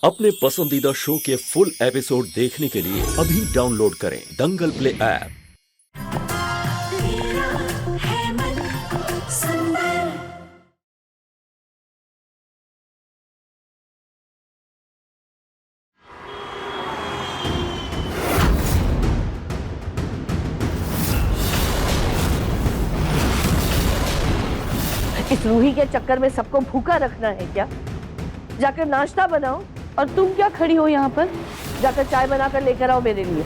अपने पसंदीदा शो के फुल एपिसोड देखने के लिए अभी डाउनलोड करें दंगल प्ले ऐप। इस रूही के चक्कर में सबको भूखा रखना है क्या? जाकर नाश्ता बनाओ। और तुम क्या खड़ी हो यहाँ पर? जाकर चाय बनाकर लेकर आओ मेरे लिए।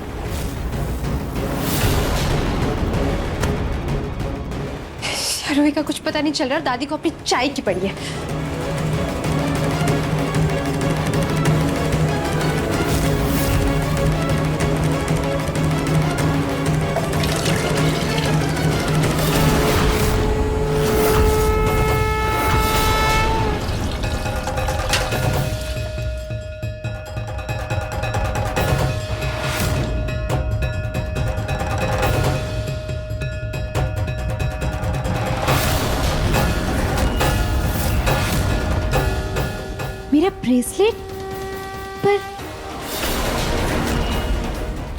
रूही का कुछ पता नहीं चल रहा, दादी को अपनी चाय की पड़ी है।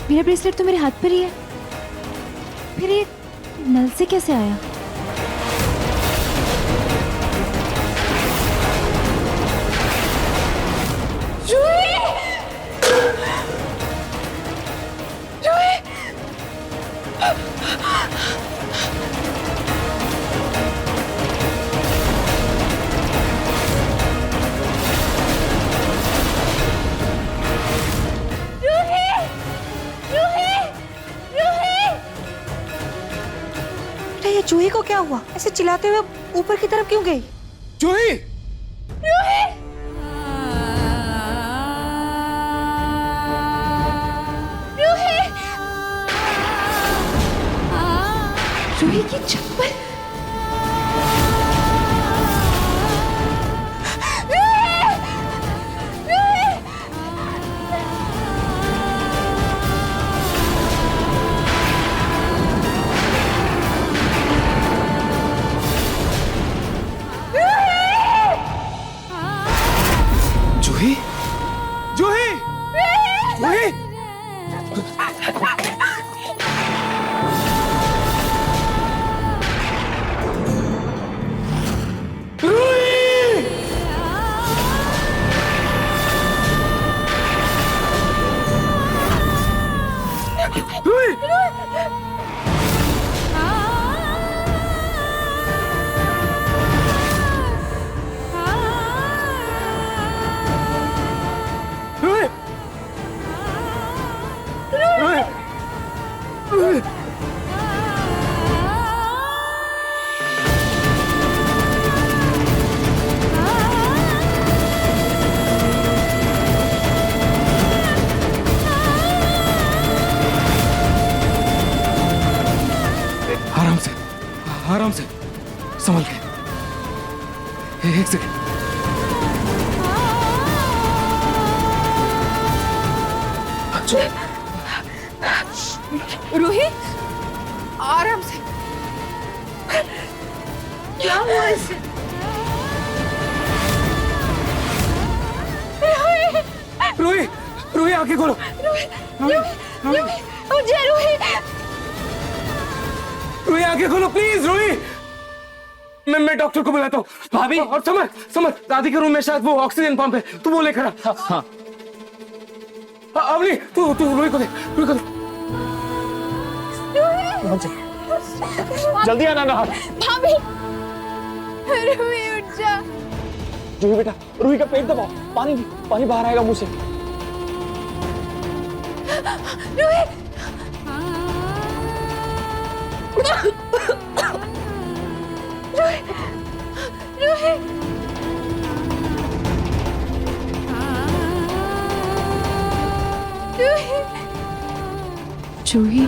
मेरा ब्रेसलेट तो मेरे हाथ पर ही है, फिर ये नल से कैसे आया? ये जूही को क्या हुआ? ऐसे चिल्लाते हुए ऊपर की तरफ क्यों गई? जूही! जूही की चप्पल। जूही! जूही! जूही! आराम से संभल के। एक सेकंड। रूही, आराम से। क्या हुआ इसे? रूही! रूही आंखें खोलो। रूही आंखें खोलो प्लीज। रूही, मैं डॉक्टर को बुलाता हूँ। भाभी और समर, समर दादी के रूम में शायद वो ऑक्सीजन पंप है, तू वो लेकर आ। हाँ। अवनी, तू रूही को दे, रूही को दे। जल्दी आना ना। भाभी, रूही उठ जा। जूही बेटा, रूही का पेट दबाओ, पानी बाहर आएगा मुंह से। रूही, जूही,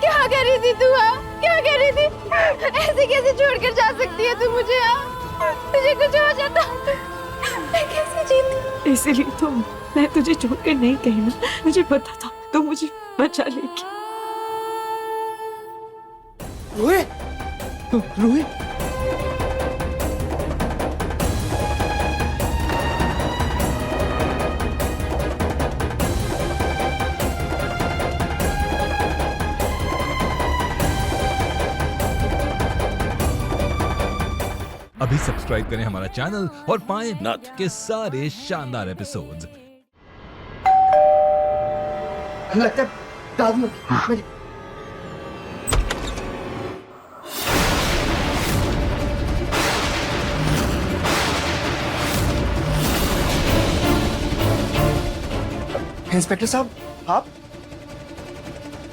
क्या कर रही थी तू? क्या कर रही थी? ऐसे कैसे छोड़कर जा सकती है तू मुझे? इसीलिए तो मैं तुझे छोड़ कर नहीं गई ना। मुझे पता था तो मुझे बचा लेगी। रूही, रूही, अभी सब्सक्राइब करें हमारा चैनल और पाएं नथ के सारे शानदार एपिसोड्स। लगता है दादी मेरी इंस्पेक्टर साहब आप।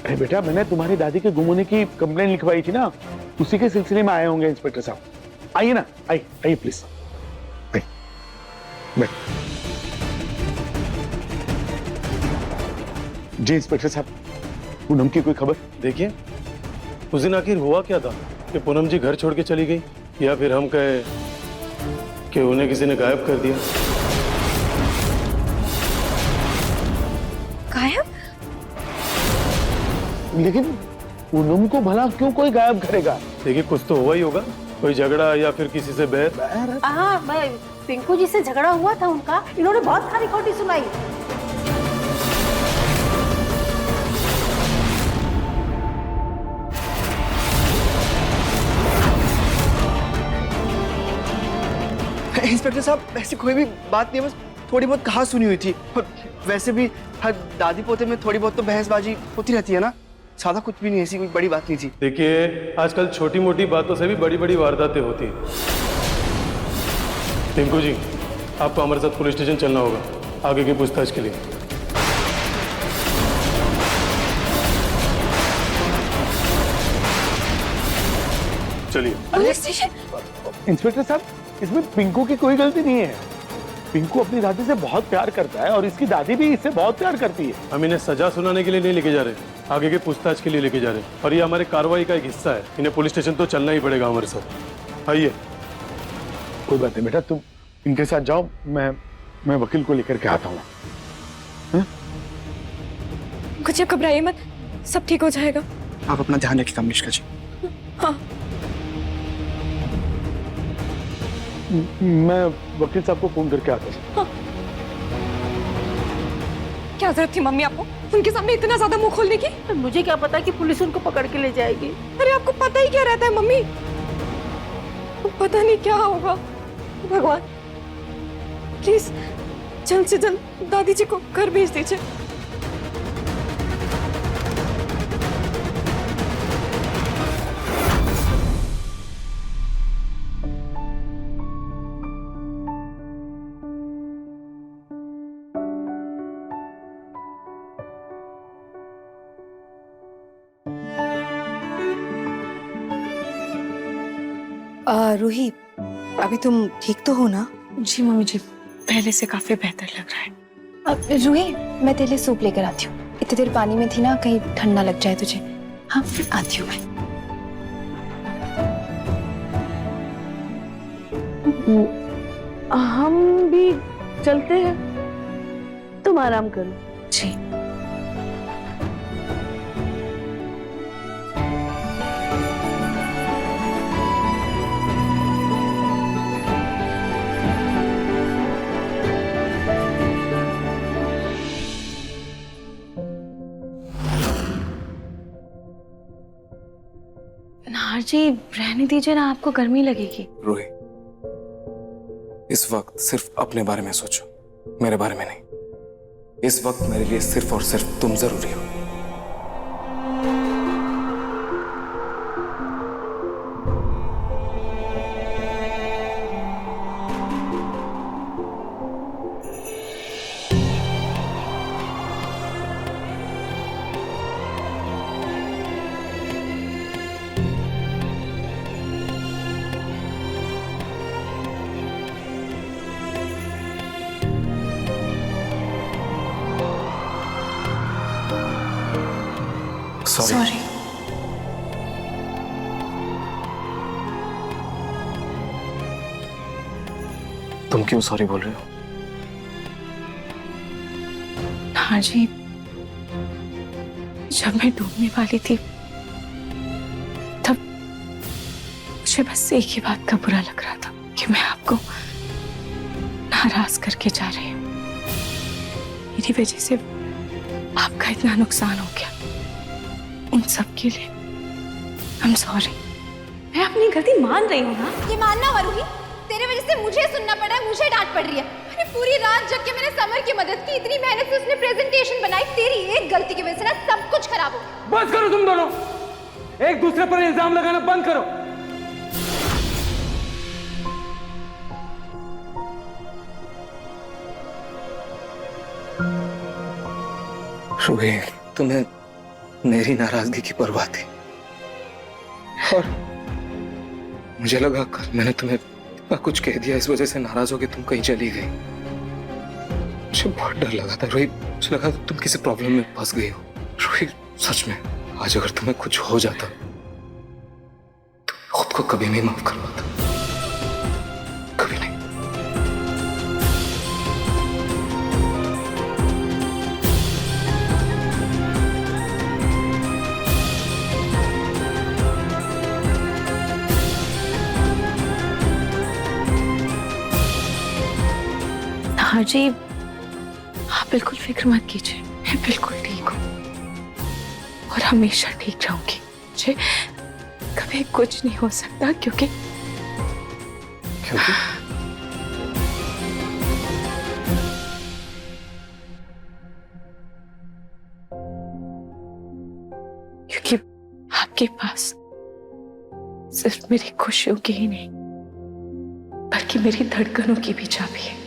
अरे बेटा, मैंने तुम्हारी दादी के गुम होने की कंप्लेंट लिखवाई थी ना, उसी के सिलसिले में आए होंगे इंस्पेक्टर साहब। आइए ना, आइए आइए प्लीज, आइए बैठ। जी इंस्पेक्टर साहब, पूनम की कोई खबर? देखिए, उस दिन आखिर हुआ क्या था कि पूनम जी घर छोड़ के चली गई, या फिर हम कहे कि उन्हें किसी ने गायब कर दिया। गायब? लेकिन पूनम को भला क्यों कोई गायब करेगा? देखिए, कुछ तो हुआ ही होगा, कोई झगड़ा या फिर किसी से बहस। हाँ, मैं पिंकू जी से झगड़ा हुआ था उनका, इन्होंने बहुत सारी खोटी सुनाई। इंस्पेक्टर साहब ऐसी कोई भी बात नहीं है, बस थोड़ी बहुत कहा सुनी हुई थी। और वैसे भी हर दादी पोते में थोड़ी बहुत तो बहसबाजी होती रहती है ना, ज्यादा कुछ भी नहीं, ऐसी कोई बड़ी बात नहीं थी। देखिए, आजकल छोटी मोटी बातों से भी बड़ी बड़ी वारदातें होती हैं। टिंकू जी, आपको हमारे साथ पुलिस स्टेशन चलना होगा आगे की पूछताछ के लिए। चलिए। Police station? इंस्पेक्टर साहब, इसमें पिंकू की कोई गलती नहीं है। पिंकू अपनी दादी से बहुत प्यार करता है और इसकी दादी भी इससे बहुत प्यार करती है। हम इन्हें सजा सुनाने के लिए नहीं लेके जा रहे, आगे के पूछताछ के लिए लेके जा रहे हैं, और ये हमारे कार्रवाई का एक हिस्सा है। इन्हें पुलिस स्टेशन तो चलना ही पड़ेगा हमारे साथ। आइए। कोई बात नहीं बेटा, तुम इनके साथ जाओ, मैं वकील को लेकर के आता हूँ। कुछ घबराइए मत, सब ठीक हो जाएगा। आप अपना ध्यान रखिए कमलेश्वर जी। हाँ। मैं वकील साहब को फोन करके आता हूँ। हाँ। क्या जरूरत थी मम्मी आपको उनके सामने इतना ज्यादा मुंह खोलने की? मुझे क्या पता कि पुलिस उनको पकड़ के ले जाएगी। अरे आपको पता ही क्या रहता है मम्मी, पता नहीं क्या होगा। भगवान प्लीज जल्द से जल्द दादी जी को घर भेज दीजिए। रूही, अभी तुम ठीक तो हो ना? जी मम्मी जी, पहले से काफी बेहतर लग रहा है। अब रूही, मैं तेरे लिए सूप लेकर आती हूँ। इतनी देर पानी में थी ना, कहीं ठंडा लग जाए तुझे। हाँ, आती हूँ मैं। हम भी चलते हैं, तुम आराम करो। जी। नाहर जी, रहने दीजिए ना, आपको गर्मी लगेगी। रूही, इस वक्त सिर्फ अपने बारे में सोचो, मेरे बारे में नहीं। इस वक्त मेरे लिए सिर्फ और सिर्फ तुम जरूरी हो। सॉरी। तुम क्यों सॉरी बोल रहे हो? हाँ जी, जब मैं डूबने वाली थी तब मुझे बस एक ही बात का बुरा लग रहा था कि मैं आपको नाराज करके जा रही हूँ। मेरी वजह से आपका इतना नुकसान हो गया, उन सब के लिए आई एम सॉरी। मैं अपनी गलती मान रही हूँ ना। ये मानना वरुणी, तेरे वजह से मुझे सुनना पड़ रहा है, मुझे डांट पड़ रही है। मैंने पूरी रात जग के मैंने समर की मदद की, इतनी मेहनत से उसने प्रेजेंटेशन बनाई, तेरी एक गलती की वजह से ना सब कुछ खराब हो गया। बस करो तुम दोनों, एक दूसरे पर इल्जाम लगाना बंद करो। रूही, तुम्हें मेरी नाराजगी की परवाह थी और मुझे लगा कल मैंने तुम्हें इतना कुछ कह दिया, इस वजह से नाराज हो के तुम कहीं चली गई। मुझे बहुत डर लगा था रूही, मुझे लगा तुम किसी प्रॉब्लम में फंस गई हो। रूही, सच में आज अगर तुम्हें कुछ हो जाता तो खुद को कभी नहीं माफ कर पाता, कभी नहीं। हाँ जी, आप बिल्कुल फिक्र मत कीजिए, मैं बिल्कुल ठीक हूँ और हमेशा ठीक रहूंगी। मुझे कभी कुछ नहीं हो सकता क्योंकि आपके पास सिर्फ मेरी खुशियों की ही नहीं बल्कि मेरी धड़कनों की भी चाबी है।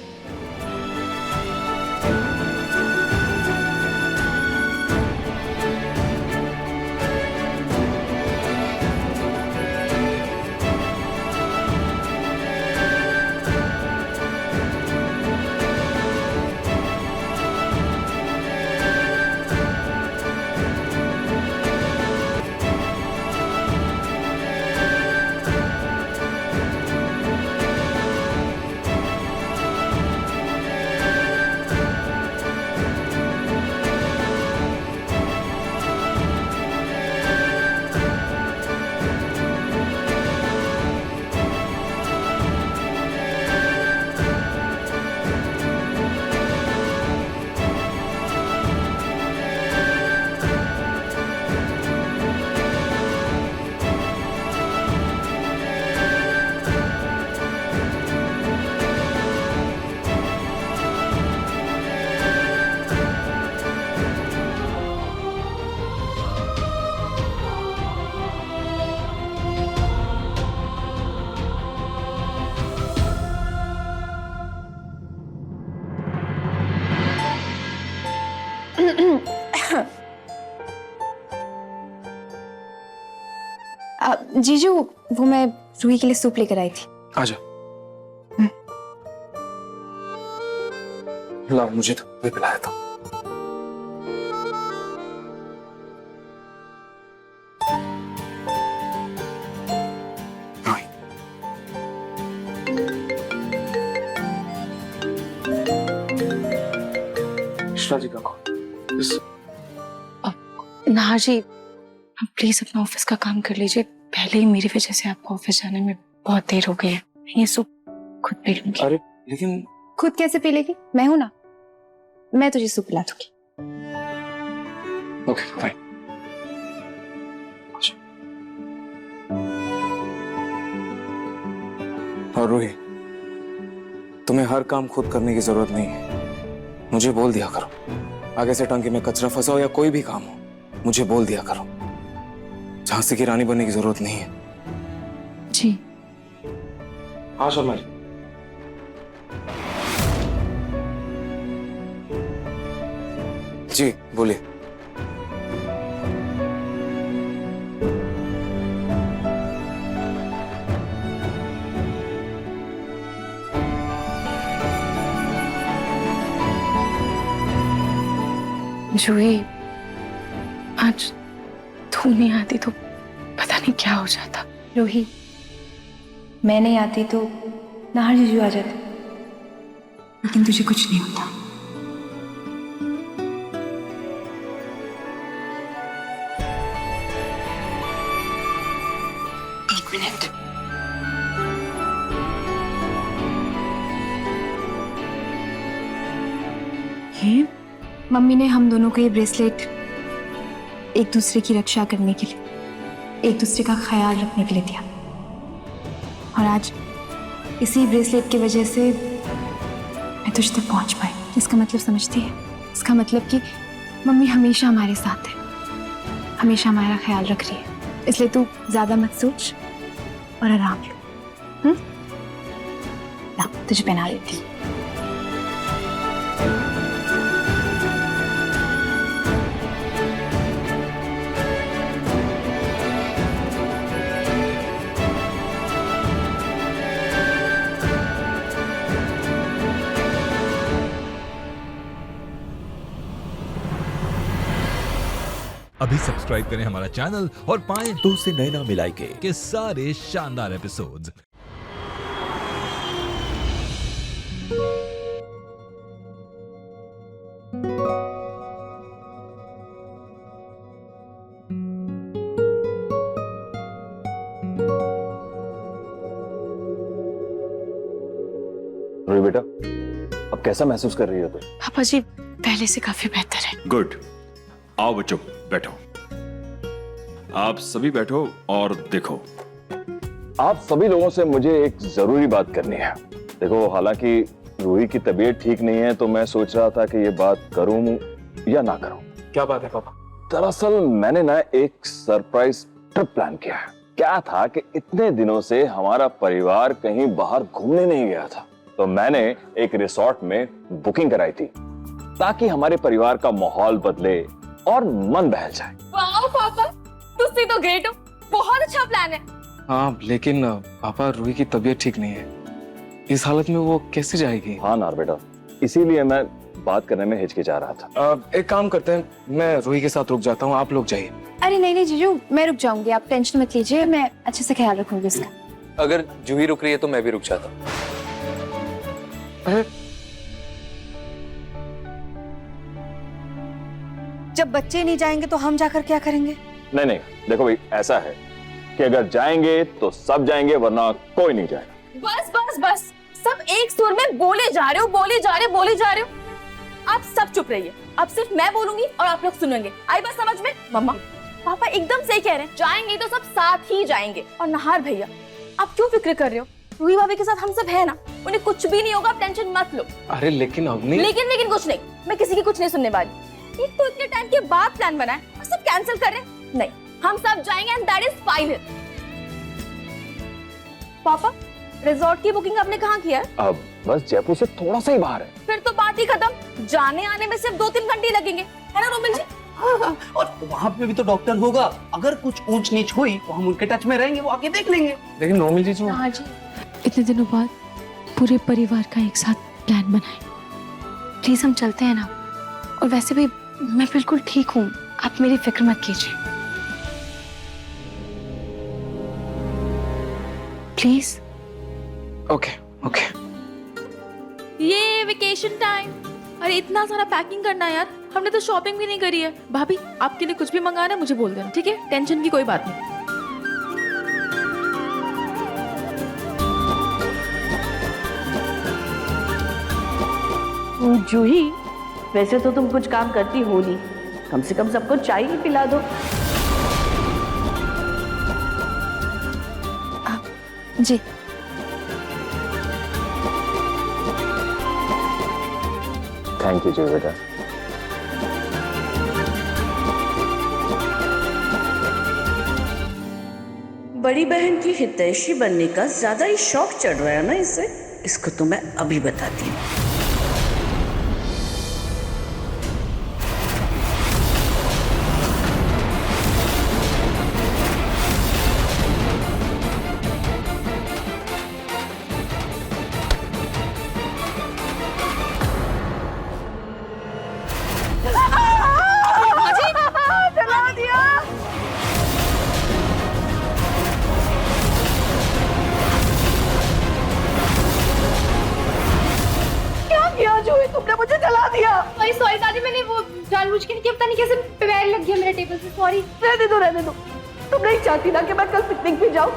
जीजू, वो मैं रूही के लिए सूप लेकर आई थी। आजा। ला, मुझे तो भी पिलाया था। मिश्रा जी का कॉल। ना जी, आप प्लीज अपना ऑफिस का काम कर लीजिए, पहले ही मेरी वजह से आपको ऑफिस जाने में बहुत देर हो गई है। ये सूप खुद पी लूंगी। अरे लेकिन खुद कैसे पी लेगी? मैं हूं ना, मैं तुझे सूप पिला दूंगी। Okay fine. और रूही, तुम्हें हर काम खुद करने की जरूरत नहीं है, मुझे बोल दिया करो। आगे से टंकी में कचरा फंसा हो या कोई भी काम हो, मुझे बोल दिया करो। झांसी की रानी बनने की जरूरत नहीं है। जी हाँ शर्मा जी। जी बोलिए। जूही, आज तू नहीं आती तो पता नहीं क्या हो जाता। रूही, मैं नहीं आती तो नाहर जीजू आ जाते, लेकिन तुझे कुछ नहीं होता। ये मम्मी ने हम दोनों को ये ब्रेसलेट एक दूसरे की रक्षा करने के लिए, एक दूसरे का ख्याल रखने के लिए दिया। और आज इसी ब्रेसलेट की वजह से मैं तुझ तक पहुंच पाई। इसका मतलब समझती है? इसका मतलब कि मम्मी हमेशा हमारे साथ है, हमेशा हमारा ख्याल रख रही है। इसलिए तू ज्यादा मत सोच और आराम लो। ला, तुझे पहना लेती हूँ। अभी सब्सक्राइब करें हमारा चैनल और पाएं तो से नैना मिलाई के सारे शानदार एपिसोड्स। रूही बेटा, अब कैसा महसूस कर रही हो तुम? पापा जी पहले से काफी बेहतर है। गुड। आओ बच्चों, बैठो। आप सभी बैठो और देखो। आप सभी लोगों से मुझे एक जरूरी बात करनी है। देखो, हालांकि रूही की तबीयत ठीक नहीं है, तो मैं सोच रहा था कि ये बात करूं या ना करूं। क्या बात है पापा? दरअसल मैंने ना एक सरप्राइज ट्रिप प्लान किया है। क्या था कि इतने दिनों से हमारा परिवार कहीं बाहर घूमने नहीं गया था, तो मैंने एक रिसोर्ट में बुकिंग कराई थी ताकि हमारे परिवार का माहौल बदले और मन बहल जाए। वाओ पापा, तुम तो ग्रेट हो, बहुत अच्छा प्लान है। हाँ, लेकिन पापा रूही की तबीयत ठीक नहीं है। इस हालत में वो कैसे जाएगी? हाँ नार बेटा, इसीलिए मैं बात करने में हिचकिचा रहा था। एक काम करते हैं, मैं रूही के साथ रुक जाता हूँ, आप लोग जाइए। अरे नहीं नहीं जीजू, मैं रुक जाऊंगी, आप टेंशन मत लीजिए, मैं अच्छे से ख्याल रखूंगी इसका। अगर जूही रुक रही है तो मैं भी रुक जाता हूँ। जब बच्चे नहीं जाएंगे तो हम जाकर क्या करेंगे? नहीं नहीं, देखो भाई, ऐसा है कि अगर जाएंगे तो सब जाएंगे, वरना कोई नहीं जाएगा। बस बस बस, सब एक सुर में बोले जा रहे हो, बोले जा रहे हो, बोले जा रहे हो। आप सब चुप रहिए, अब सिर्फ मैं बोलूंगी और आप लोग सुनेंगे। आई बात समझ में? मम्मा पापा एकदम सही कह रहे हैं, जाएंगे तो सब साथ ही जाएंगे। और नहार भैया, आप क्यों फिक्र कर रहे हो? रूही भाभी के साथ हम सब है ना, उन्हें कुछ भी नहीं होगा, आप टेंशन मत लो। अरे लेकिन अवनी, लेकिन कुछ नहीं, मैं किसी की कुछ नहीं सुनने वाली। एक तो इतने टाइम के बाद प्लान बना है और सब कैंसिल कर रहे हैं। नहीं, हम सब जाएंगे एंड दैट इज फाइनल। पापा, रिजॉर्ट की बुकिंग आपने कहाँ किया है? अब बस जयपुर से थोड़ा सा ही बाहर है। फिर तो बात ही खत्म, जाने आने में सिर्फ 2-3 घंटे लगेंगे, है ना रोमिल जी? हाँ, और वहाँ पे भी तो डॉक्टर होगा, अगर कुछ ऊंच नीच हुई तो हम उनके टच में रहेंगे, वो आके देख लेंगे। लेकिन रोमिल जी जो हाँ जी, इतने दिनों बाद पूरे परिवार का एक साथ प्लान बनाए, प्लीज हम चलते हैं ना। और वैसे भी मैं बिल्कुल ठीक हूँ, आप मेरी फिक्र मत कीजिए प्लीज। Okay okay. ये वेकेशन टाइम, अरे इतना सारा पैकिंग करना है यार, हमने तो शॉपिंग भी नहीं करी है। भाभी, आपके लिए कुछ भी मंगाना है मुझे बोल देना, ठीक है? टेंशन की कोई बात नहीं। जूही, वैसे तो तुम कुछ काम करती हो नहीं, कम से कम सबको चाय ही पिला दो। जी थैंक यू जी बेटा। बड़ी बहन की हितैषी बनने का ज्यादा ही शौक चढ़ रहा है ना इसे, इसको तो मैं अभी बताती हूँ। तुमने मुझे जला दिया। सॉरी दादी, मैंने वो जानबूझ के नहीं किया, पता नहीं कैसे पैर लग गया मेरे टेबल से, सॉरी। रहने दो। तुम नहीं चाहती ना कि मैं कल पिकनिक पे जाऊं,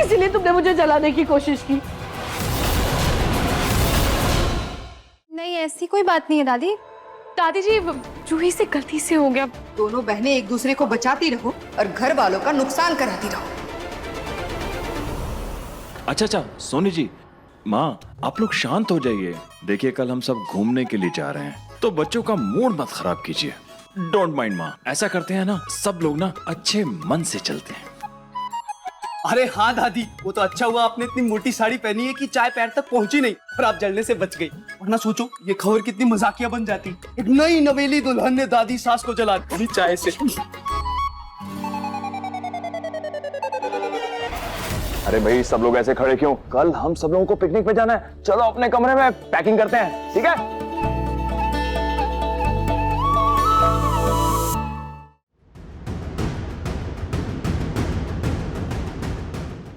इसीलिए तुमने मुझे जलाने की कोशिश की। नहीं, ऐसी कोई बात नहीं है दादी। दादी जी जूही से गलती से हो गया। दोनों बहनें एक दूसरे को बचाती रहो और घर वालों का नुकसान कराती रहो। अच्छा सोनी जी, माँ आप लोग शांत हो जाइए। देखिए कल हम सब घूमने के लिए जा रहे हैं, तो बच्चों का मूड मत खराब कीजिए। डोंट माइंड माँ, ऐसा करते हैं ना, सब लोग ना अच्छे मन से चलते हैं। अरे हाँ दादी, वो तो अच्छा हुआ आपने इतनी मोटी साड़ी पहनी है कि चाय पैर तक पहुंची नहीं और आप जलने से बच गई। वरना सोचो ये खबर कितनी मजाकिया बन जाती। एक नई नवेली दुल्हन ने दादी सास को जला दी चाय से। अरे भाई सब लोग ऐसे खड़े क्यों? कल हम सब लोगों को पिकनिक पे जाना है। चलो अपने कमरे में पैकिंग करते हैं, ठीक है?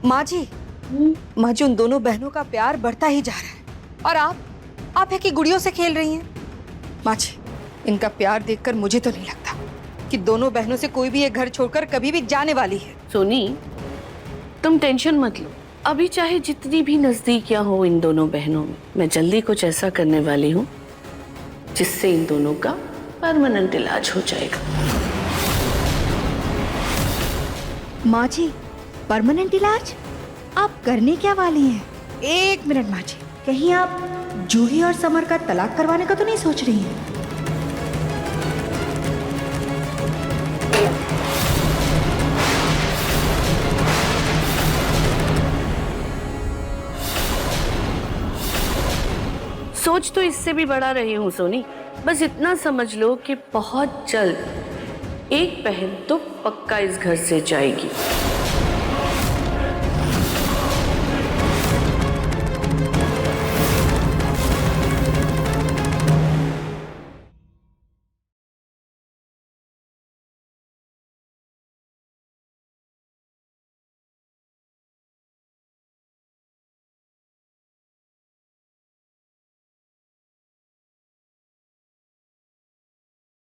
माँ जी, उन दोनों बहनों का प्यार बढ़ता ही जा रहा है और आप है कि गुड़ियों से खेल रही हैं। माँ जी, इनका प्यार देखकर मुझे तो नहीं लगता कि दोनों बहनों से कोई भी ये घर छोड़कर कभी भी जाने वाली है। सोनी, तुम टेंशन मत लो। अभी चाहे जितनी भी नजदीकियां हो इन दोनों बहनों में, मैं जल्दी कुछ ऐसा करने वाली हूँ जिससे इन दोनों का परमानेंट इलाज हो जाएगा। माँ जी, परमानेंट इलाज आप करने क्या वाली हैं? एक मिनट माँ जी, कहीं आप जूही और समर का तलाक करवाने का तो नहीं सोच रही हैं? सोच तो इससे भी बड़ा रही हूँ सोनी। बस इतना समझ लो कि बहुत जल्द एक बहन तो पक्का इस घर से जाएगी।